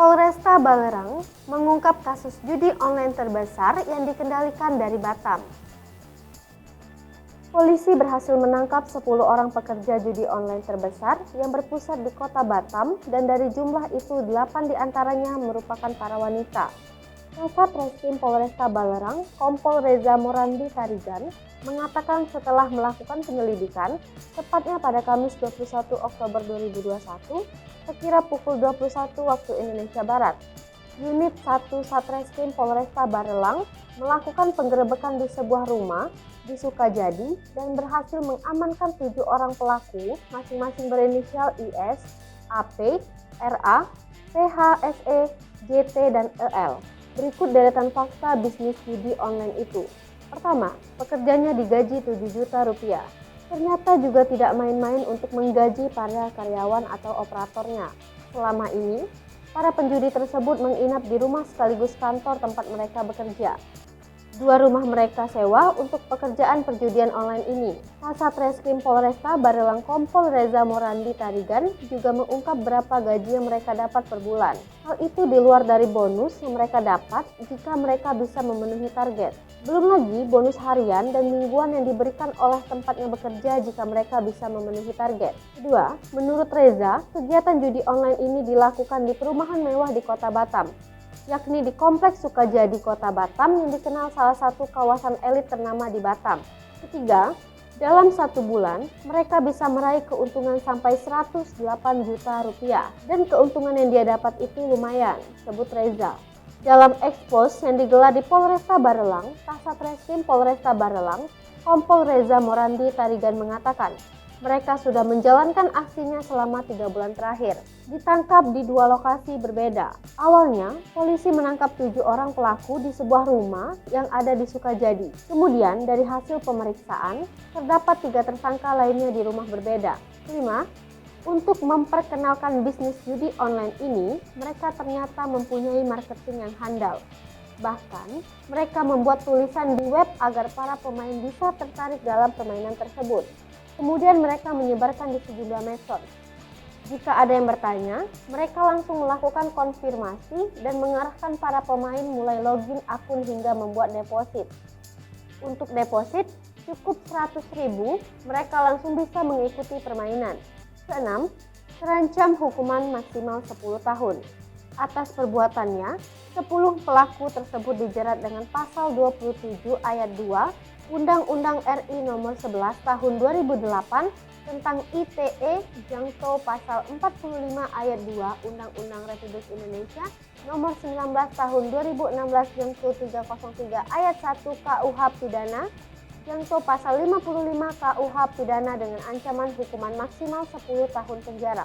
Polresta Balerang mengungkap kasus judi online terbesar yang dikendalikan dari Batam. Polisi berhasil menangkap 10 orang pekerja judi online terbesar yang berpusat di kota Batam, dan dari jumlah itu 8 diantaranya merupakan para wanita. Kasat Reskrim Polresta Balerang, Kompol Reza Morandi Tarigan, mengatakan setelah melakukan penyelidikan, tepatnya pada Kamis 21 Oktober 2021, sekira pukul 21 waktu Indonesia Barat, Unit 1 Satreskrim Polresta Barelang melakukan penggerebekan di sebuah rumah di Sukajadi dan berhasil mengamankan 7 orang pelaku masing-masing berinisial IS, AP, RA, PH, SE, JT, dan EL. Berikut deretan fakta bisnis judi online itu. Pertama, pekerjanya digaji 7 juta rupiah. Ternyata juga tidak main-main untuk menggaji para karyawan atau operatornya. Selama ini, para penjudi tersebut menginap di rumah sekaligus kantor tempat mereka bekerja. 2 rumah mereka sewa untuk pekerjaan perjudian online ini. Kasat Reskrim Polresta Barelang Kompol Reza Morandi Tarigan juga mengungkap berapa gaji yang mereka dapat per bulan. Hal itu di luar dari bonus yang mereka dapat jika mereka bisa memenuhi target. Belum lagi bonus harian dan mingguan yang diberikan oleh tempatnya bekerja jika mereka bisa memenuhi target. Kedua, menurut Reza, kegiatan judi online ini dilakukan di perumahan mewah di kota Batam, yakni di Kompleks Sukajadi Kota Batam yang dikenal salah satu kawasan elit ternama di Batam. Ketiga, dalam 1 bulan mereka bisa meraih keuntungan sampai 108 juta rupiah, dan keuntungan yang dia dapat itu lumayan, sebut Reza. Dalam ekspos yang digelar di Polresta Barelang, Kasat Reskrim Polresta Barelang, Kompol Reza Morandi Tarigan mengatakan, mereka sudah menjalankan aksinya selama 3 bulan terakhir. Ditangkap di 2 lokasi berbeda. Awalnya, polisi menangkap 7 orang pelaku di sebuah rumah yang ada di Sukajadi. Kemudian, dari hasil pemeriksaan, terdapat 3 tersangka lainnya di rumah berbeda. Kelima, untuk memperkenalkan bisnis judi online ini, mereka ternyata mempunyai marketing yang handal. Bahkan, mereka membuat tulisan di web agar para pemain bisa tertarik dalam permainan tersebut. Kemudian mereka menyebarkan di sejumlah medsos. Jika ada yang bertanya, mereka langsung melakukan konfirmasi dan mengarahkan para pemain mulai login akun hingga membuat deposit. Untuk deposit, cukup 100.000, mereka langsung bisa mengikuti permainan. Keenam, terancam hukuman maksimal 10 tahun. Atas perbuatannya, 10 pelaku tersebut dijerat dengan pasal 27 ayat 2 Undang-Undang RI Nomor 11 Tahun 2008 tentang ITE Jangto pasal 45 ayat 2 Undang-Undang Republik Indonesia Nomor 19 Tahun 2016 Jangto 303 ayat 1 KUH Pidana Jangto pasal 55 KUH Pidana dengan ancaman hukuman maksimal 10 tahun penjara.